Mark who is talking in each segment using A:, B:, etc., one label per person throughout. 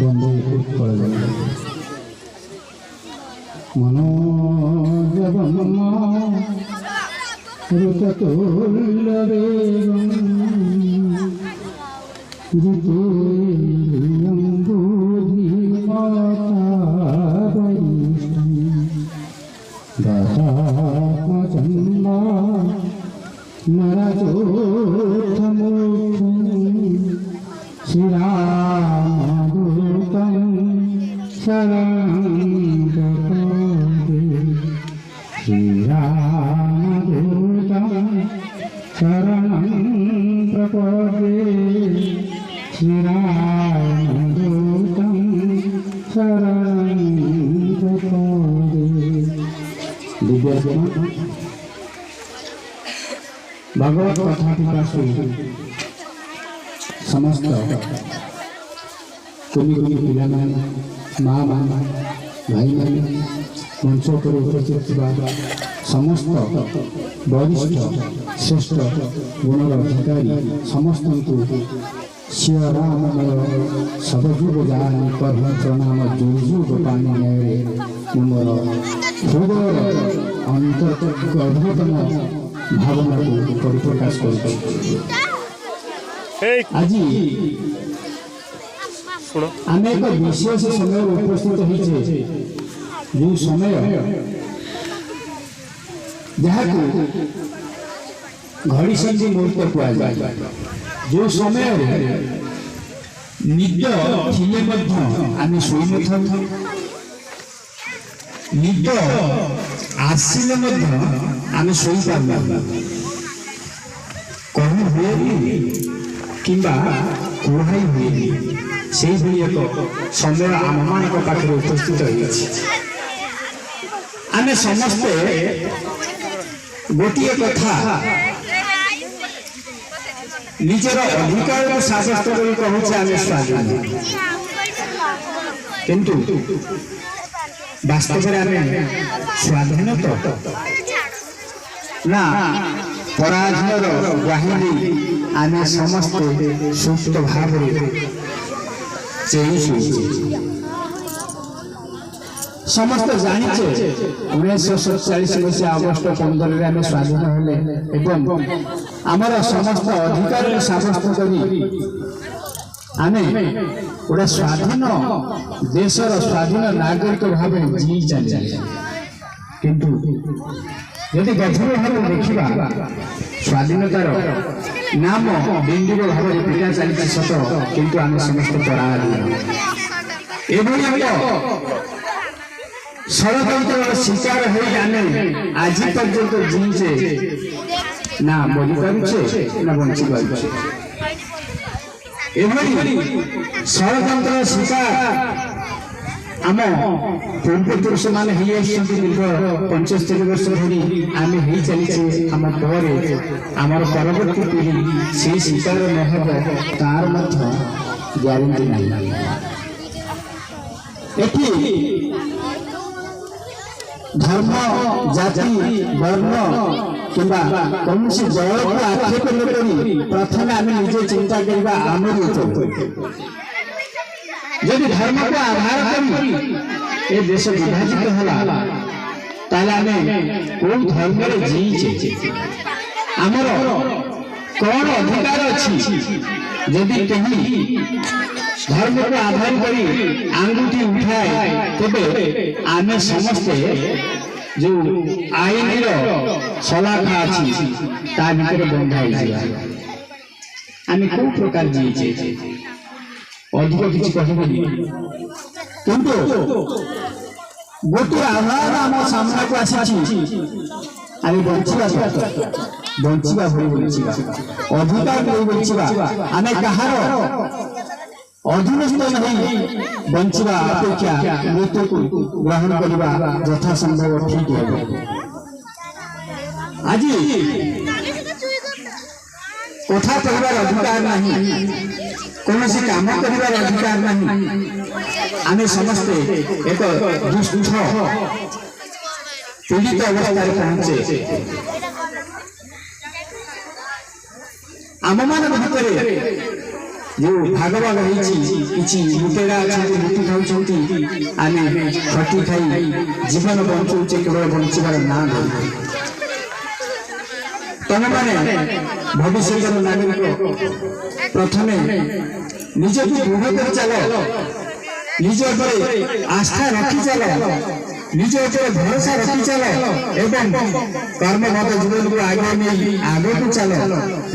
A: বন্দে উৎকল মনোজবম ঋততুল্যবেগম জিতেন্দ্রিয়ং বুদ্ধিমতাবরিষ্ঠম দাতাত্মচন্দ্রা নরচোত্তমোক্ষম শ্রীরামদূতং শরণং প্রপদ্যে শ্রীরামদূতং শরণং প্রপদ্যে শ্রীরামদূতং শরণং প্রপদ্যে। দিব্যাত্মা भगवत कथा पिपासु समस्त कुनी कुनी पिला माँ भाई मैंने मंच पर उपस्थित समस्त वरिष्ठ श्रेष्ठ गुणर अधिकारी समस्त श्री राममय सदयुग जानी कर्म प्रणाम जुग पानी मोर हृदय अंतर्गतम भावना को परिप्रकाश कर आज आम एक विशेष समय उपस्थित होइछे जो समय जहाँ घड़ी संधि मुहूर्त कुआ जो समय निद थिले आम शोई न निद आसिले आम शोई पार कही हुए किंबा कुहाई हुए से एक समय आम मान पाखे उपस्थित आम समस्ते गोटे कथा निजर अधिकार को साब्यस्त कर कहूँ आम स्वाधीन किंतु वास्तव में स्वाधीन तो ना पराधीन वाहिनी आम समस्ते सुप्त भाव समस्त जाचे 1947 मसीहा अगस्ट 15 आम स्वाधीन हेले आमर समस्त अधिकार साब्यस्त करी आमे गोटे स्वाधीन देशर स्वाधीन नागरिक भाव जी चली किंतु यदि गभीर भाव देखा स्वाधीनतार नाम बिंदुर भाव पिटा चलती सत किंतु आम समस्त पराधीन षड़यंत्र शिकार हो आज पर्यंत जीचे ना बनी पारे ना बंची पारे षड़यंत्र शिकार आम पूर्वपुरुष मान दीर्घ 75 वर्ष धरी आम हो चलीचे आम आमर परवर्ती पीढ़ी से शिकार न तार ग्यारंटी नहीं धर्म जाति वर्ण किंबा कौन सी जय को आक्षेप न करी प्रथम आम निजे चिंता करबा आमर यदि धर्म को आधार करी ए देश विभाजित होला ताले आमे कोन धर्म रे जीचे आमर कौन अधिकार अछि यदि कहीं धर्म को आधार करी आंगुठी उठाए तबे आमे समस्ते जो आईन सलाखा अच्छी ता भीतर बंधाई आम कौ प्रकार जीचे अधिक किसी कहबनी किंतु गोटे आह्वान आम सामना को आसी आम बंचा बंचा बंचा अधिकार नहीं बंचा आम कहार अधीनस्थ नहीं बंचा अपेक्षा मृत्यु को ग्रहण करने यथा संभव ठीक है आज कथा कहबार अधिकार नहीं कौन सी काम कर अधिकार नहीं आम समस्ते एक दुष्ट पीड़ित अवस्था पहुंचे आम मान भितर जो भाग भाग किसी लुटेरा लुटि खाऊँ आम खटी खाई जीवन बंचुचे केवल बंचार ना नहीं तुम मैंने भविष्य नागरिक प्रथम निज को दृढ़ कर चल निज आस्था रखी चल निज भरोसा रखी चल एवं कर्मगत जीवन को आगे नहीं आगे को चल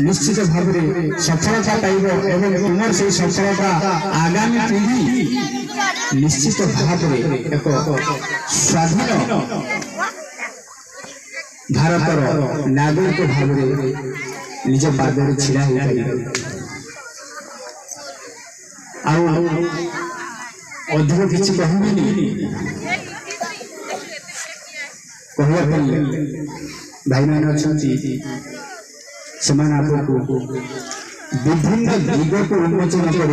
A: निश्चित भाव में सफलता पाइब एवं तुम से सफलता आगामी पीढ़ी निश्चित भाव में एक स्वाधीन भारतर नागरिक भाव में निज पाद छिड़ा अधिक किसी कहबी कहवाई भाई मान अच्छा विभिन्न दिग को उन्मोचन कर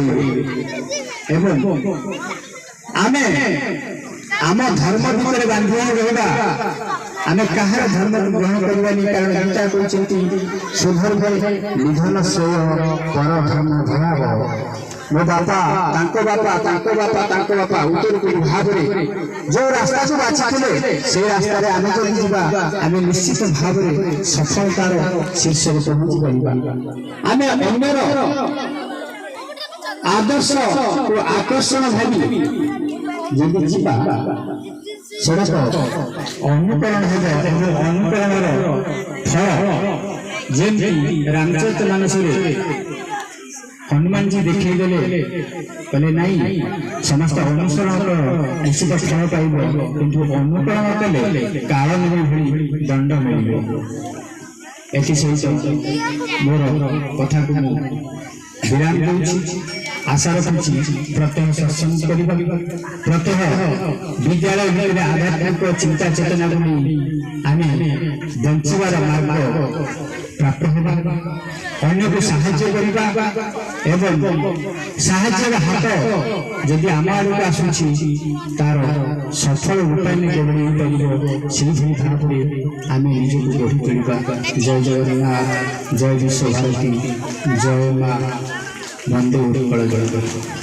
A: आमे आम धर्म भितर बांधि रहा आमे कहार धर्म ग्रहण करवानी कारण गीता कहते सुधर्म निधन श्रेय पर धर्म भयावह मो बापा उत्तर को भाव में जो रास्ता को बाछी से रास्तार आम जब आम निश्चित भाव में सफलतार शीर्ष पहुंची पार आम अन्यर आदर्श को आकर्षण भावी जब जीवा सेटा तो अनुकरण अनुकरण फल जमी रामचरित मानस हनुमान जी देखे गले कहले नहीं समस्त अनुसरण कर निश्चित फल पाइब किंतु अनुकरण कले काल भली दंड मिल एथि सहित मोर कथा को विराम दूची आशा रखुची प्रत्यह सत्संग करबा प्रत्यह विद्यालय भितर आध्यात्मिक चिंता चेतना को आमे बंचवार मार्ग प्राप्त होगा अन्य को साहाय्य करबा एवं साहाय्यर हाथ जदि आम आड़ को आसूची तार सफल रूपायन केवल से भाव में आम निजक गढ़ी तोड़ा जय जगन्नाथ जय विश्व भारती जय माँ वंदे उत्कल जय।